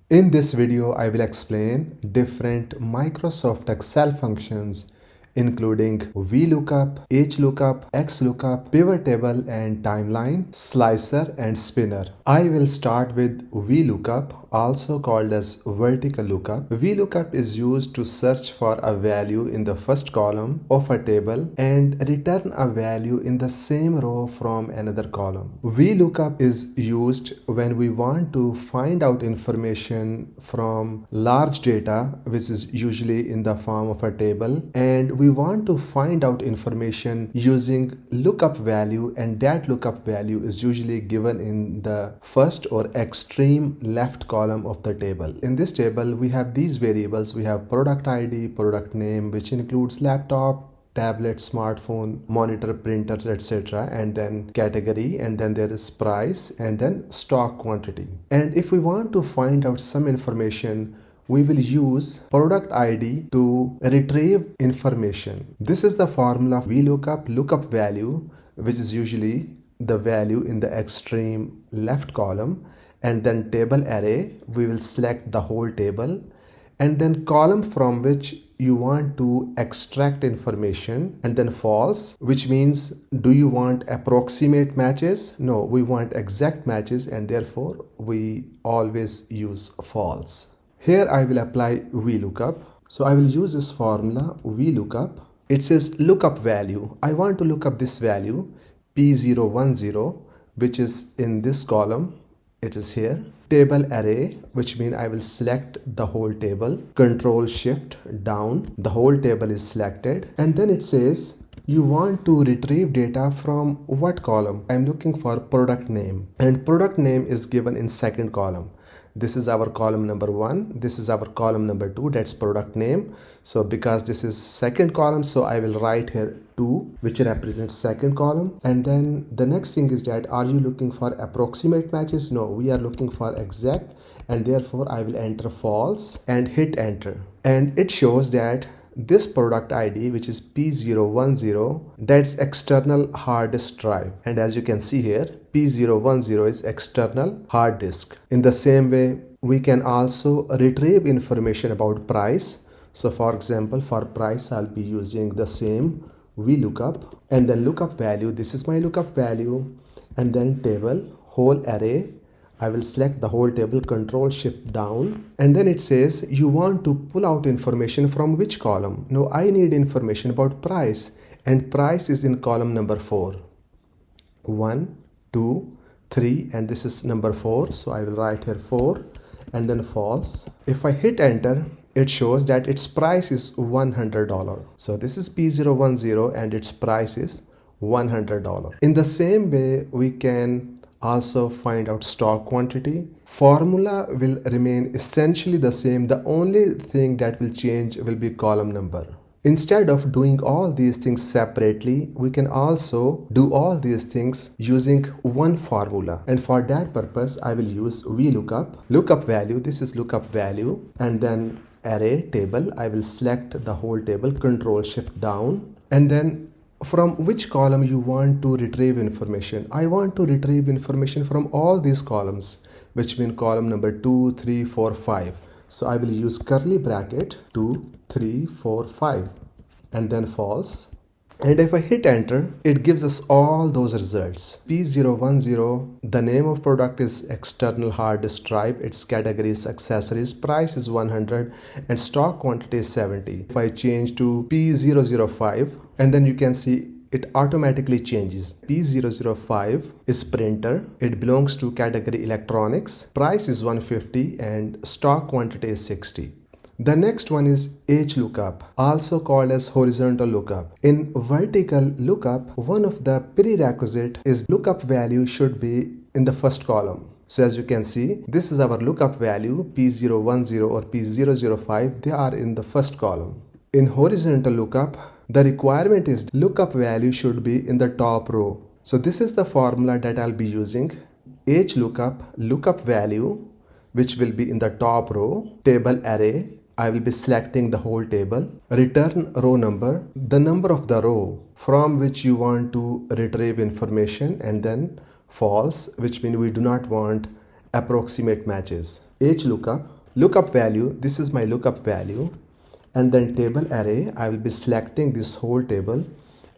In this video, I will explain different Microsoft Excel functions including VLOOKUP, HLOOKUP, XLOOKUP, pivot table and timeline, slicer and spinner. I will start with VLOOKUP, also called as vertical lookup. VLOOKUP is used to search for a value in the first column of a table and return a value in the same row from another column. VLOOKUP is used when we want to find out information from large data, which is usually in the form of a table, and we want to find out information using lookup value, and that lookup value is usually given in the first or extreme left column of the table. In this table, we have these variables. We have product ID, product name, which includes laptop, tablet, smartphone, monitor, printers, etc., and then category, and then there is price, and then stock quantity. And if we want to find out some information, we will use product ID to retrieve information. This is the formula of VLOOKUP, lookup value, which is usually the value in the extreme left column, and then table array, we will select the whole table, and then column from which you want to extract information, and then false, which means do you want approximate matches? No, we want exact matches, and therefore we always use false. Here I will apply VLOOKUP. So I will use this formula VLOOKUP. It says lookup value. I want to look up this value P010, which is in this column. It is here. Table array, which means I will select the whole table. Control Shift down. The whole table is selected. And then it says you want to retrieve data from what column? I'm looking for product name, and product name is given in second column. This is our column number 1. This is our column number 2. That's product name. So because this is second column, so I will write here 2, which represents second column. And then the next thing is that are you looking for approximate matches? No, we are looking for exact, and therefore I will enter false and hit enter. And it shows that this product ID, which is P010, that's external hard disk drive. And as you can see here, P010 is external hard disk. In the same way, we can also retrieve information about price. So for example, for price, I'll be using the same VLOOKUP, and then lookup value. This is my lookup value, and then table, whole array. I will select the whole table, Control Shift down, and then it says you want to pull out information from which column? No, I need information about price, and price is in column number 4. 1, 2, 3, and this is number 4. So I will write here 4 and then false. If I hit enter, it shows that its price is $100. So this is P010 and its price is $100. In the same way, we can also find out stock quantity. Formula will remain essentially the same. The only thing that will change will be column number. Instead of doing all these things separately, we can also do all these things using one formula. And for that purpose, I will use VLOOKUP. Lookup value, this is lookup value, and then array table. I will select the whole table, Control Shift down, and then from which column you want to retrieve information. I want to retrieve information from all these columns, which mean column number 2, 3, 4, 5. So I will use curly bracket 2, 3, 4, 5, and then false. And if I hit enter, it gives us all those results. P010, the name of product is external hard disk drive, its category is accessories, price is 100, and stock quantity is 70. If I change to P005, and then you can see it automatically changes. P005 is printer. It belongs to category electronics. Price is 150 and stock quantity is 60. The next one is HLOOKUP, also called as horizontal lookup. In vertical lookup, one of the prerequisite is lookup value should be in the first column. So as you can see, this is our lookup value P010 or P005. They are in the first column. In horizontal lookup, the requirement is lookup value should be in the top row. So this is the formula that I'll be using. HLOOKUP, lookup value, which will be in the top row. Table array, I will be selecting the whole table. Return row number, the number of the row from which you want to retrieve information, and then false, which means we do not want approximate matches. HLOOKUP, lookup value, this is my lookup value, and then table array, I will be selecting this whole table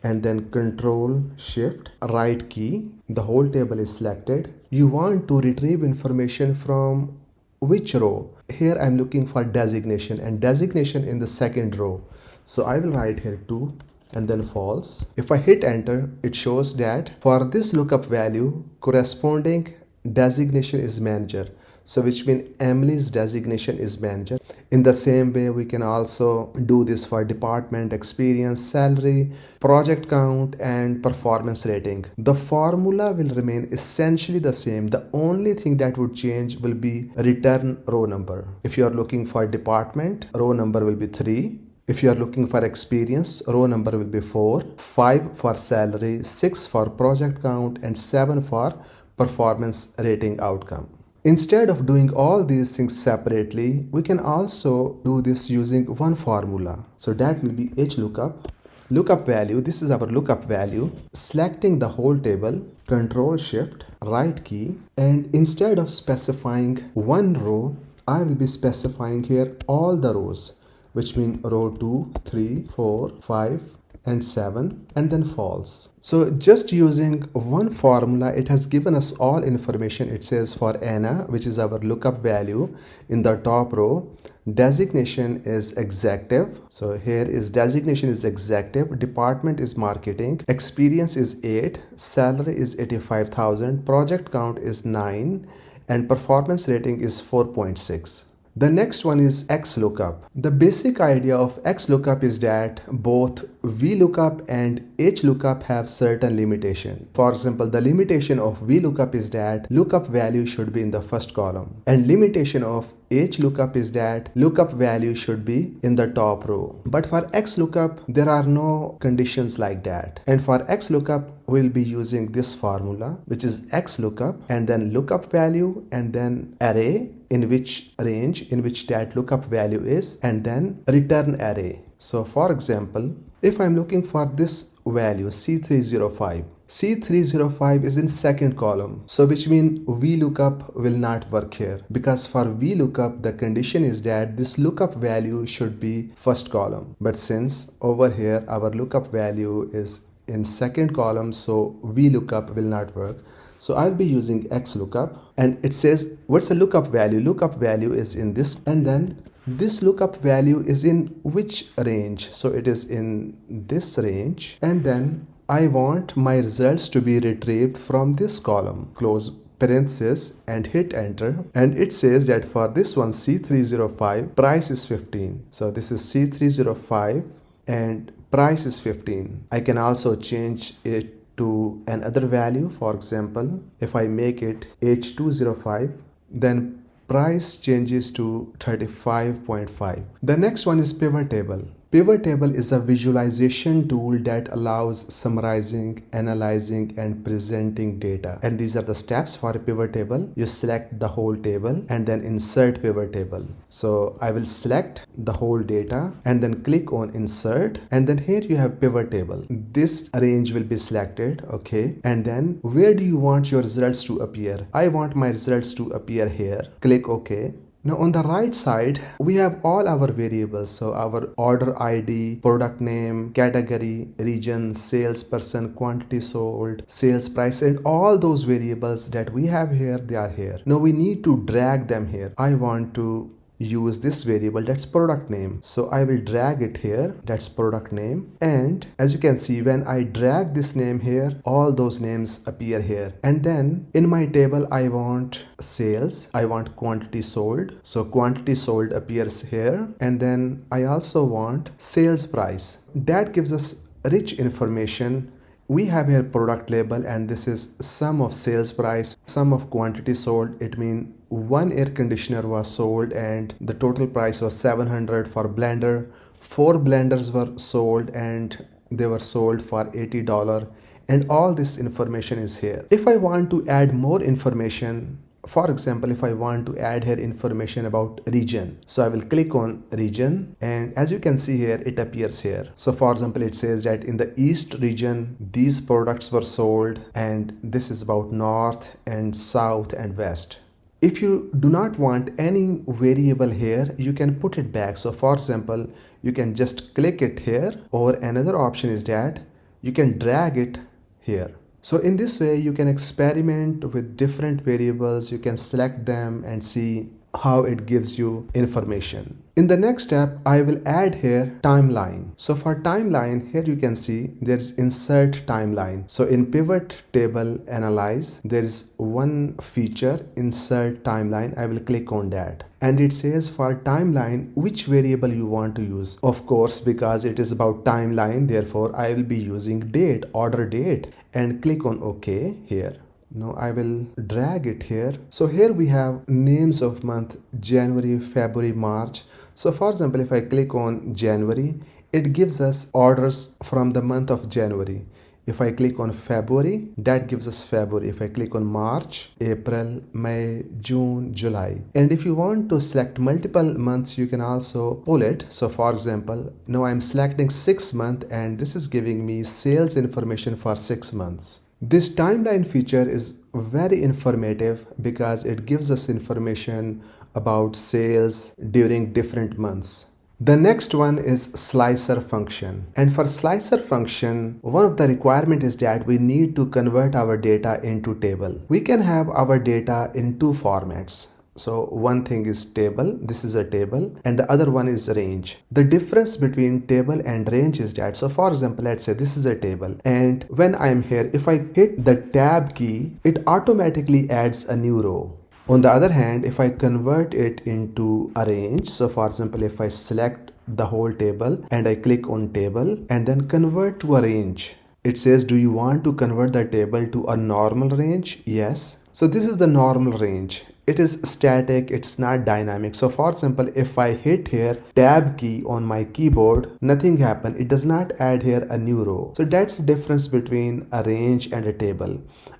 and then control shift right key, the whole table is selected. You want to retrieve information from which row? Here I'm looking for designation, and designation in the second row. So I will write here 2 and then false. If I hit enter, it shows that for this lookup value, corresponding designation is manager. So which means Emily's designation is manager. In the same way, we can also do this for department, experience, salary, project count, and performance rating. The formula will remain essentially the same. The only thing that would change will be return row number. If you are looking for department, row number will be 3. If you are looking for experience, row number will be 4, 5 for salary, 6 for project count, and 7 for performance rating outcome. Instead of doing all these things separately, we can also do this using one formula. So that will be HLOOKUP. Lookup value, this is our lookup value. Selecting the whole table, control shift, right key, and instead of specifying one row, I will be specifying here all the rows, which mean row 2, 3, 4, 5, and 7, and then false. So just using one formula, it has given us all information. It says for Anna, which is our lookup value, in the top row, designation is executive. So here is designation is executive, department is marketing, experience is 8, salary is 85,000, project count is 9, and performance rating is 4.6. The next one is XLOOKUP. The basic idea of XLOOKUP is that both VLOOKUP and HLOOKUP have certain limitation. For example, the limitation of VLOOKUP is that lookup value should be in the first column, and limitation of HLOOKUP is that lookup value should be in the top row. But for XLOOKUP, there are no conditions like that. And for XLOOKUP, we'll be using this formula, which is XLOOKUP, and then lookup value, and then array in which range in which that lookup value is, and then return array. So for example, if I'm looking for this value C305, C305 is in second column, so which means VLOOKUP will not work here, because for VLOOKUP the condition is that this lookup value should be first column. But since over here our lookup value is in second column, so VLOOKUP will not work. So I'll be using XLOOKUP, and it says what's the lookup value? Lookup value is in this, and then this lookup value is in which range? So it is in this range, and then I want my results to be retrieved from this column. Close parenthesis and hit enter, and it says that for this one C305 price is 15. So this is C305 and price is 15. I can also change it to another value. For example, if I make it H205, then price changes to 35.5. The next one is pivot table. Pivot table is a visualization tool that allows summarizing, analyzing, and presenting data. And these are the steps for a pivot table. You select the whole table and then insert pivot table. So I will select the whole data and then click on insert, and then here you have pivot table. This range will be selected, okay? And then where do you want your results to appear? I want my results to appear here. Click OK. Now on the right side, we have all our variables. So our order ID, product name, category, region, salesperson, quantity sold, sales price, and all those variables that we have here, they are here. Now we need to drag them here. I want to use this variable, that's product name. So I will drag it here, that's product name. And as you can see, when I drag this name here, all those names appear here. And then in my table, I want sales, I want quantity sold. So quantity sold appears here. And then I also want sales price. That gives us rich information. We have here product label, and this is sum of sales price, sum of quantity sold. It means one air conditioner was sold and the total price was 700 for blender. 4 blenders were sold and they were sold for $80, and all this information is here. If I want to add more information, for example, if I want to add here information about region, so I will click on region, and as you can see here, it appears here. So for example, it says that in the east region, these products were sold, and this is about north and south and west. If you do not want any variable here, you can put it back. So for example, you can just click it here, or another option is that you can drag it here. So in this way, you can experiment with different variables. You can select them and see how it gives you information. In the next step, I will add here timeline. So for timeline, here you can see there's insert timeline. So in pivot table analyze, there is one feature, insert timeline. I will click on that. And it says for timeline, which variable you want to use. Of course, because it is about timeline, therefore I will be using date, order date, and click on OK here. Now I will drag it here. So here we have names of month, January, February, March. So for example, if I click on January, it gives us orders from the month of January. If I click on February, that gives us February. If I click on March, April, May, June, July. And if you want to select multiple months, you can also pull it. So for example, now I'm selecting 6 months and this is giving me sales information for 6 months. This timeline feature is very informative because it gives us information about sales during different months. The next one is slicer function. And for slicer function, one of the requirements is that we need to convert our data into table. We can have our data in two formats. So one thing is table, this is a table, and the other one is range. The difference between table and range is that, so for example, let's say this is a table, and when I am here, if I hit the tab key, it automatically adds a new row. On the other hand, if I convert it into a range, so for example, if I select the whole table and I click on table and then convert to a range, it says, do you want to convert the table to a normal range? Yes. So this is the normal range. It is static, it's not dynamic. So for example, if I hit here tab key on my keyboard, nothing happened. It does not add here a new row. So that's the difference between a range and a table.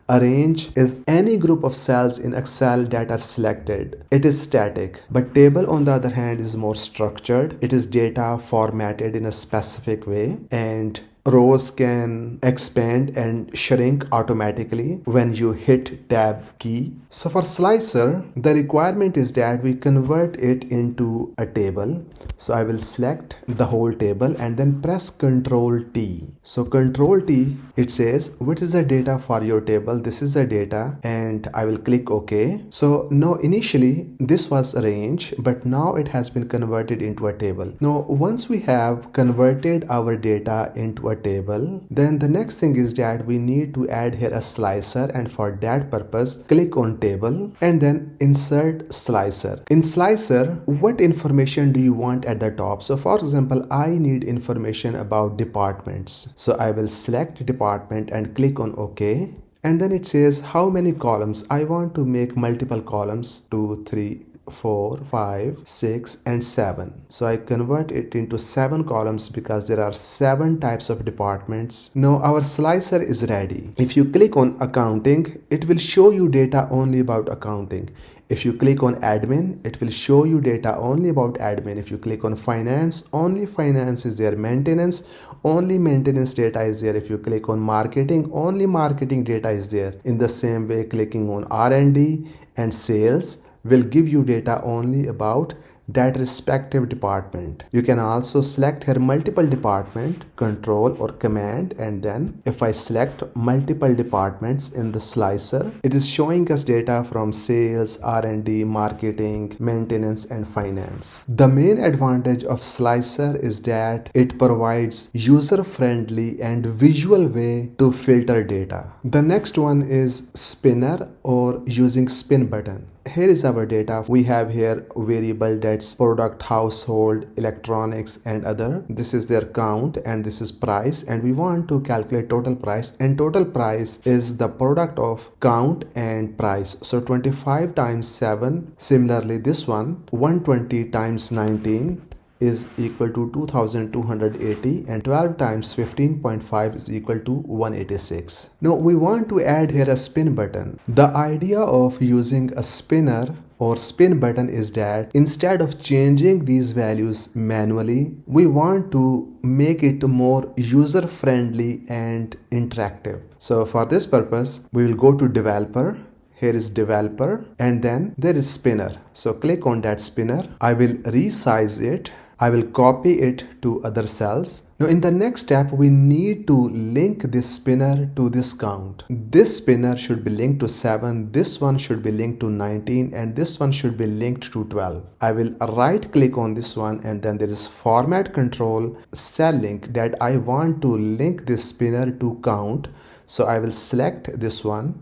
A range is any group of cells in Excel that are selected. It is static, but table on the other hand is more structured. It is data formatted in a specific way, and rows can expand and shrink automatically when you hit tab key. So for slicer, the requirement is that we convert it into a table. So I will select the whole table and then press Ctrl T. So Ctrl T, it says, what is the data for your table? This is the data, and I will click OK. So now initially this was a range, but now it has been converted into a table. Now once we have converted our data into a table, then the next thing is that we need to add here a slicer, and for that purpose click on table and then insert slicer. In slicer, what information do you want at the top? So for example, I need information about departments. So I will select department and click on OK. And then it says how many columns. I want to make multiple columns, 2, 3, 4, 5, 6, and 7. So I convert it into 7 columns because there are 7 types of departments. Now our slicer is ready. If you click on accounting, it will show you data only about accounting. If you click on admin, it will show you data only about admin. If you click on finance, only finance is there. Maintenance, only maintenance data is there. If you click on marketing, only marketing data is there. In the same way, clicking on R&D and sales will give you data only about that respective department. You can also select here multiple department, control or command, and then if I select multiple departments in the slicer, it is showing us data from sales, R&D, marketing, maintenance, and finance. The main advantage of slicer is that it provides user-friendly and visual way to filter data. The next one is spinner or using spin button. Here is our data. We have here variable that's product, household, electronics, and other. This is their count and this is price, and we want to calculate total price, and total price is the product of count and price. So 25 times 7. Similarly, this one 120 times 19 is equal to 2280, and 12 times 15.5 is equal to 186. Now we want to add here a spin button. The idea of using a spinner or spin button is that instead of changing these values manually, we want to make it more user friendly and interactive. So for this purpose, we will go to developer. here is developer, and then there is spinner. So click on that spinner. I will resize it. I will copy it to other cells. Now in the next step, we need to link this spinner to this count. This spinner should be linked to 7, this one should be linked to 19, and this one should be linked to 12. I will right click on this one, and then there is format control cell link that I want to link this spinner to count. So I will select this one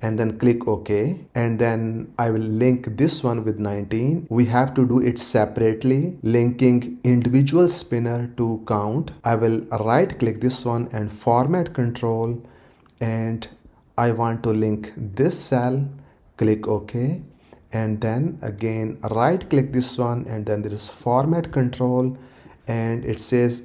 and then click OK, and then I will link this one with 19. We have to do it separately, linking individual spinner to count. I will right click this one and format control, and I want to link this cell, click OK, and then again right click this one, and then there is format control, and it says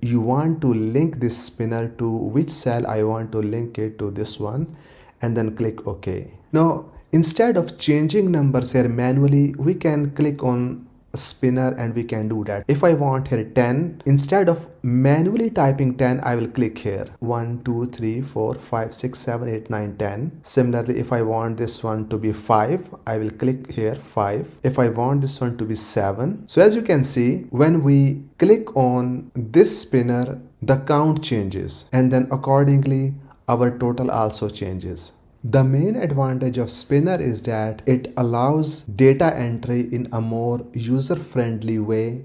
you want to link this spinner to which cell. I want to link it to this one, and then click OK. Now instead of changing numbers here manually, we can click on spinner and we can do that. If I want here 10, instead of manually typing 10, I will click here 1 2 3 4 5 6 7 8 9 10. Similarly, if I want this one to be 5, I will click here 5. If I want this one to be 7. So as you can see, when we click on this spinner, the count changes, and then accordingly our total also changes. The main advantage of spinner is that it allows data entry in a more user-friendly way